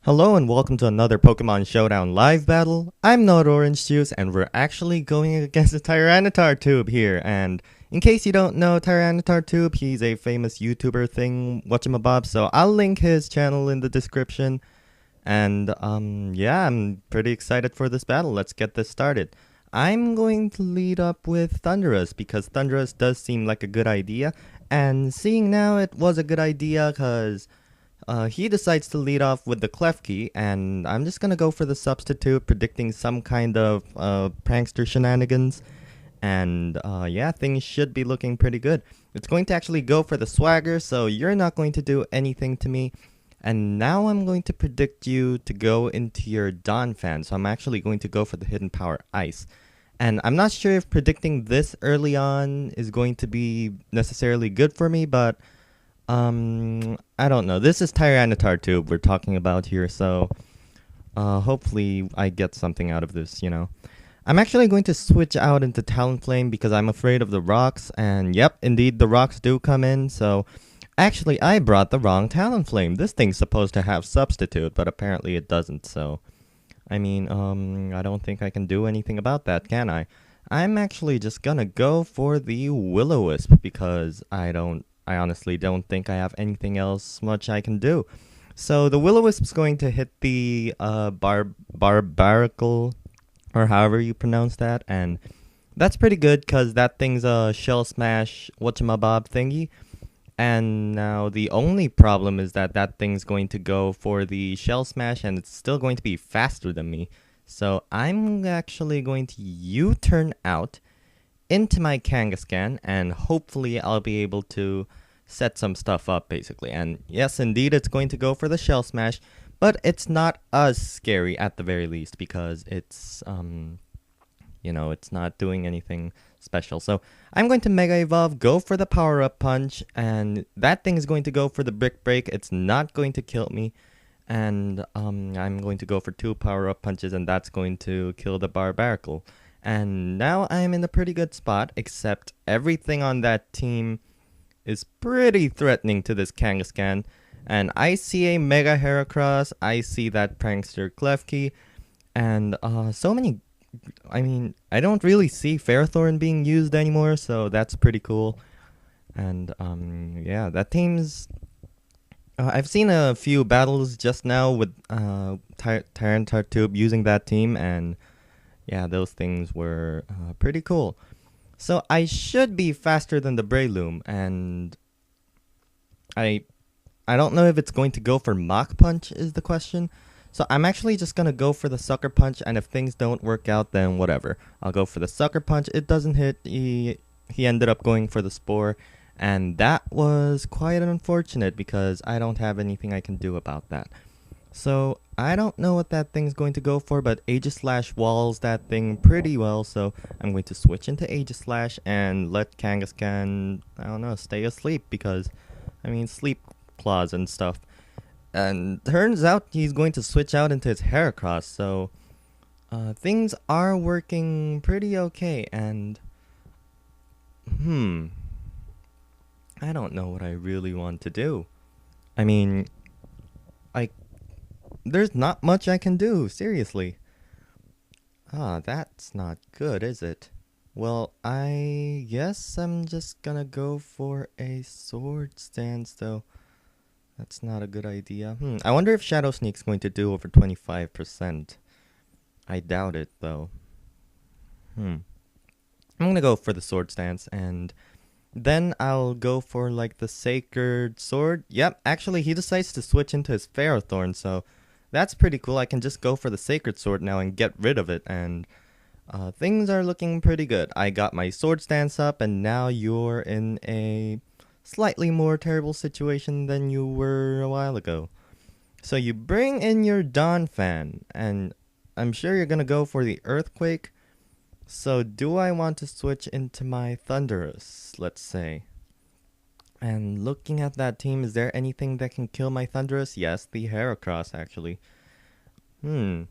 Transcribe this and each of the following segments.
Hello and welcome to another Pokemon Showdown live battle. I'm not Orangejuice and we're actually going against the TYRANITARTUBE here. And in case you don't know TYRANITARTUBE, he's a famous YouTuber thing, whatchamabob, so I'll link his channel in the description. And yeah, I'm pretty excited for this battle. Let's get this started. I'm going to lead up with Thundurus because Thundurus does seem like a good idea. And seeing now it was a good idea because he decides to lead off with the Klefki, and I'm just gonna go for the substitute, predicting some kind of prankster shenanigans. And yeah, things should be looking pretty good. It's going to actually go for the swagger, so you're not going to do anything to me. And now I'm going to predict you to go into your Dawn fan, so I'm actually going to go for the Hidden Power Ice. And I'm not sure if predicting this early on is going to be necessarily good for me, but I don't know. This is TYRANITARTUBE we're talking about here, so hopefully I get something out of this. I'm actually going to switch out into Talonflame because I'm afraid of the rocks, and yep, indeed the rocks do come in, so actually I brought the wrong Talonflame. This thing's supposed to have substitute, but apparently it doesn't, so I mean, I don't think I can do anything about that, can I? I'm actually just gonna go for the Will-O-Wisp because I honestly don't think I have anything else much I can do. So the Will-O-Wisp's going to hit the Barbaracle, or however you pronounce that, and that's pretty good because that thing's a Shell Smash whatchamabob thingy. And now the only problem is that that thing's going to go for the Shell Smash and it's still going to be faster than me. So I'm actually going to U-turn out into my Kangaskhan and hopefully I'll be able to set some stuff up basically. And yes, indeed it's going to go for the Shell Smash, but it's not as scary at the very least because it's not doing anything special. So I'm going to Mega Evolve, go for the Power Up Punch, and that thing is going to go for the Brick Break. It's not going to kill me. And I'm going to go for 2 Power Up Punches, and that's going to kill the Barbaracle. And now I'm in a pretty good spot, except everything on that team is pretty threatening to this Kangaskhan. And I see a Mega Heracross, I see that Prankster Klefki, and so many. I mean, I don't really see Ferrothorn being used anymore, so that's pretty cool. And yeah, that team's. I've seen a few battles just now with TYRANITARTUBE using that team, and yeah, those things were pretty cool. So I should be faster than the Breloom, and I I don't know if it's going to go for Mach Punch is the question. So I'm actually just going to go for the Sucker Punch, and if things don't work out, then whatever. I'll go for the Sucker Punch. It doesn't hit. He ended up going for the Spore, and that was quite unfortunate because I don't have anything I can do about that. So I don't know what that thing's going to go for, but Aegislash walls that thing pretty well, so I'm going to switch into Aegislash and let Kangaskhan, I don't know, stay asleep because, I mean, sleep claws and stuff. And turns out he's going to switch out into his Heracross, so things are working pretty okay, and I don't know what I really want to do. I mean, I there's not much I can do, seriously. That's not good, is it? Well, I guess I'm just gonna go for a sword stance, though. That's not a good idea. I wonder if Shadow Sneak's going to do over 25%. I doubt it, though. I'm gonna go for the sword stance, and then I'll go for, like, the Sacred Sword. Yep, actually, he decides to switch into his Ferrothorn, so that's pretty cool. I can just go for the Sacred Sword now and get rid of it, and things are looking pretty good. I got my sword stance up, and now you're in a slightly more terrible situation than you were a while ago. So you bring in your Dawn fan, and I'm sure you're gonna go for the Earthquake. So do I want to switch into my Thundurus, let's say? And looking at that team, is there anything that can kill my Thundurus? Yes, the Heracross, actually. I'm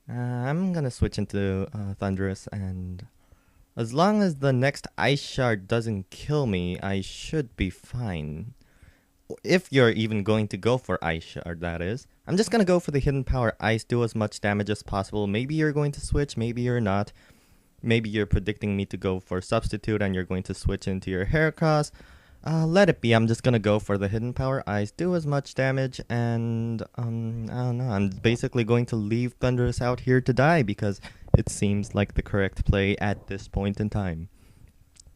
gonna switch into Thundurus, and as long as the next Ice Shard doesn't kill me, I should be fine. If you're even going to go for Ice Shard, that is. I'm just gonna go for the hidden power ice, do as much damage as possible. Maybe you're going to switch, maybe you're not. Maybe you're predicting me to go for substitute and you're going to switch into your Heracross. Let it be. I'm just gonna go for the hidden power ice, do as much damage, and I don't know. I'm basically going to leave Thundurus out here to die because it seems like the correct play at this point in time.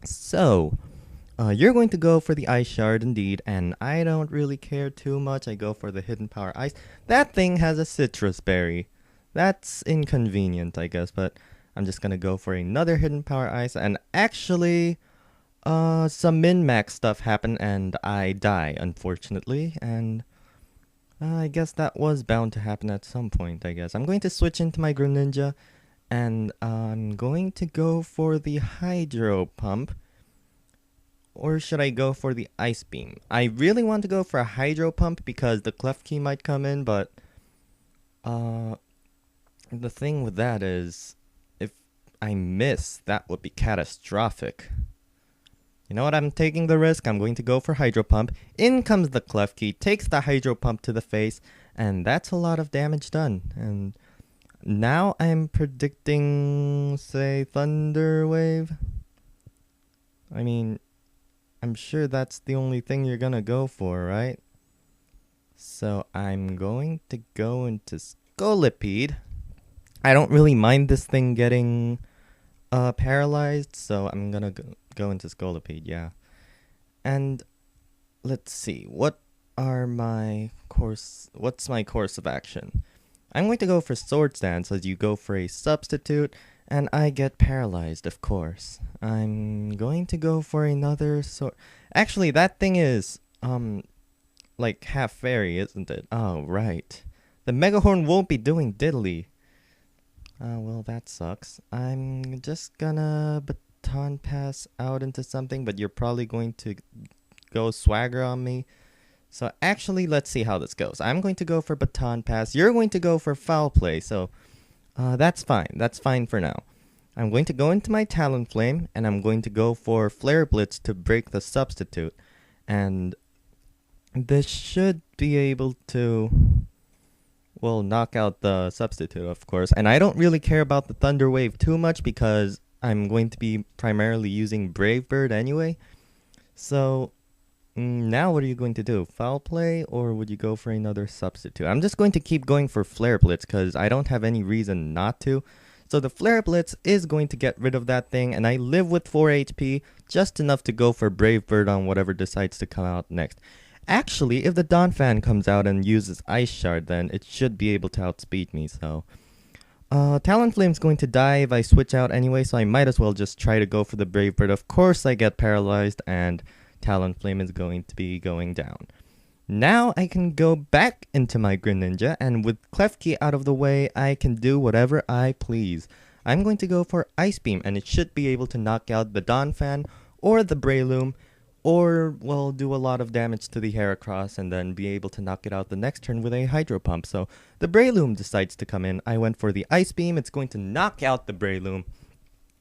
So, you're going to go for the ice shard indeed, and I don't really care too much. I go for the hidden power ice. That thing has a citrus berry. That's inconvenient, I guess, but I'm just gonna go for another hidden power ice, and actually, some min-max stuff happened, and I die, unfortunately, and I guess that was bound to happen at some point, I guess. I'm going to switch into my Greninja, and I'm going to go for the Hydro Pump, or should I go for the Ice Beam? I really want to go for a Hydro Pump because the Klefki might come in, but the thing with that is, if I miss, that would be catastrophic. You know what, I'm taking the risk. I'm going to go for Hydro Pump. In comes the Klefki, takes the Hydro Pump to the face, and that's a lot of damage done. And now I'm predicting, say, Thunder Wave. I mean, I'm sure that's the only thing you're gonna go for, right? So I'm going to go into Scolipede. I don't really mind this thing getting paralyzed, so I'm gonna go into Scolipede, yeah. And let's see, what's my course of action? I'm going to go for Swords Dance as you go for a substitute, and I get paralyzed, of course. I'm going to go for another sword. Actually, that thing is like half fairy, isn't it? Oh, right. The Megahorn won't be doing diddly. Well, that sucks. I'm just gonna baton pass out into something, but you're probably going to go swagger on me. So actually, let's see how this goes. I'm going to go for baton pass. You're going to go for foul play. So that's fine. That's fine for now. I'm going to go into my Talonflame, and I'm going to go for Flare Blitz to break the substitute. And this should be able to, well, knock out the substitute, of course. And I don't really care about the Thunder Wave too much because I'm going to be primarily using Brave Bird anyway. So now what are you going to do? Foul play, or would you go for another substitute? I'm just going to keep going for Flare Blitz because I don't have any reason not to. So the Flare Blitz is going to get rid of that thing, and I live with 4 HP, just enough to go for Brave Bird on whatever decides to come out next. Actually, if the Donphan comes out and uses Ice Shard, then it should be able to outspeed me, so Talonflame's going to die if I switch out anyway, so I might as well just try to go for the Brave Bird. Of course I get paralyzed, and Talonflame is going to be going down. Now I can go back into my Greninja, and with Klefki out of the way, I can do whatever I please. I'm going to go for Ice Beam, and it should be able to knock out the Donphan, or the Breloom, or, well, do a lot of damage to the Heracross, and then be able to knock it out the next turn with a Hydro Pump. So the Breloom decides to come in. I went for the Ice Beam. It's going to knock out the Breloom.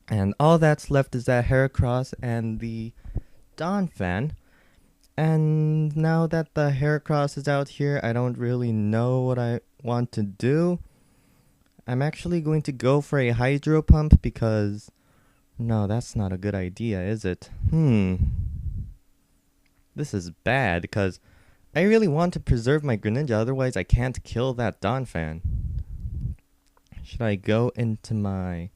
And all that's left is that Heracross and the Donphan. And now that the Heracross is out here, I don't really know what I want to do. I'm actually going to go for a Hydro Pump because... no, that's not a good idea, is it? This is bad because I really want to preserve my Greninja, otherwise I can't kill that Donphan. Should I go into my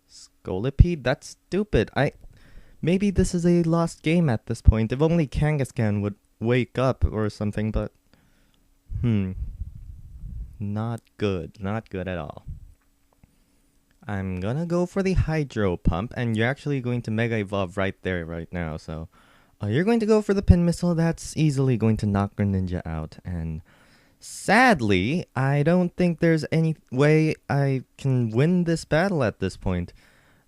Scolipede? That's stupid. Maybe this is a lost game at this point. If only Kangaskhan would wake up or something, but... not good. Not good at all. I'm gonna go for the Hydro Pump, and you're actually going to Mega Evolve right there, right now, so... you're going to go for the Pin Missile. That's easily going to knock Greninja out, and... sadly, I don't think there's any way I can win this battle at this point.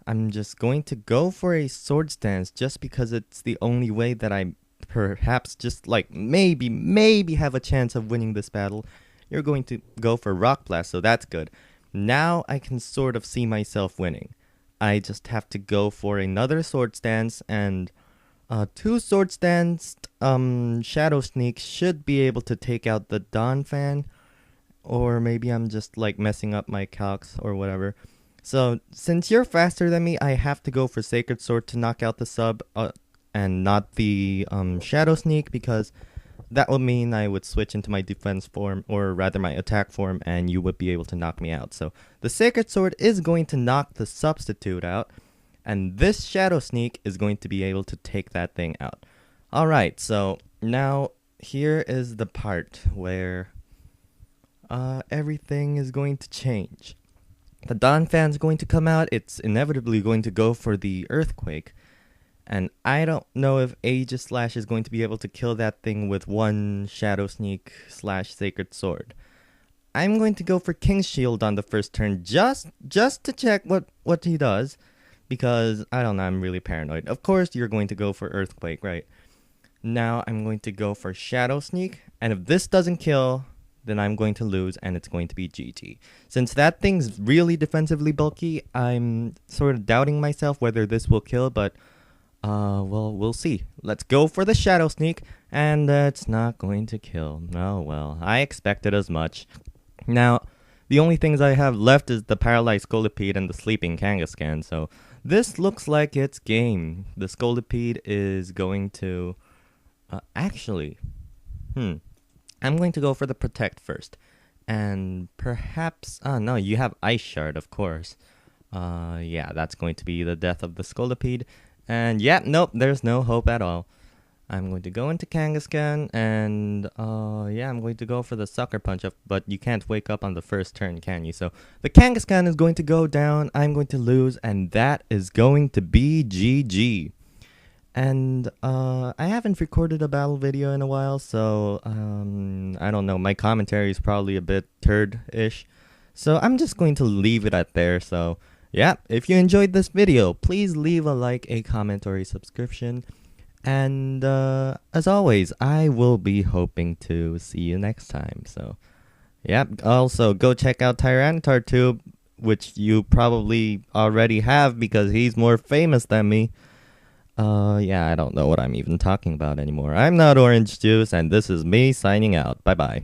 I'm just going to go for a Swords Dance just because it's the only way that I perhaps just like maybe have a chance of winning this battle. You're going to go for Rock Blast, so that's good. Now I can sort of see myself winning. I just have to go for another Swords Dance, and 2 Swords Dance Shadow Sneak should be able to take out the Donphan. or maybe I'm just like messing up my calcs or whatever. So since you're faster than me, I have to go for Sacred Sword to knock out the sub, and not the Shadow Sneak, because that would mean I would switch into my defense form, or rather my attack form, and you would be able to knock me out. So the Sacred Sword is going to knock the substitute out, and this Shadow Sneak is going to be able to take that thing out. Alright, so now here is the part where everything is going to change. The Dawn Fan's going to come out. It's inevitably going to go for the Earthquake. And I don't know if Aegis Slash is going to be able to kill that thing with one Shadow Sneak / Sacred Sword. I'm going to go for King's Shield on the first turn just to check what he does. Because, I don't know, I'm really paranoid. Of course, you're going to go for Earthquake, right? Now, I'm going to go for Shadow Sneak. And if this doesn't kill, then I'm going to lose, and it's going to be GG. Since that thing's really defensively bulky, I'm sort of doubting myself whether this will kill, but well, we'll see. Let's go for the Shadow Sneak, and it's not going to kill. Oh, well, I expected as much. Now, the only things I have left is the Paralyzed Scolipede and the Sleeping Kangaskhan, so this looks like it's game. The Scolipede is going to... actually... I'm going to go for the Protect first. And perhaps... no, you have Ice Shard, of course. Yeah, that's going to be the death of the Scolipede. And yeah, nope, there's no hope at all. I'm going to go into Kangaskhan, and yeah, I'm going to go for the Sucker Punch, but you can't wake up on the first turn, can you? So the Kangaskhan is going to go down, I'm going to lose, and that is going to be GG. And I haven't recorded a battle video in a while, so I don't know, my commentary is probably a bit turd-ish. So I'm just going to leave it at there, so yeah, if you enjoyed this video, please leave a like, a comment, or a subscription. And as always, I will be hoping to see you next time. So yeah, also go check out TYRANITARTUBE, which you probably already have because he's more famous than me. Yeah, I don't know what I'm even talking about anymore. I'm not Orangejuice, and this is me signing out. Bye-bye.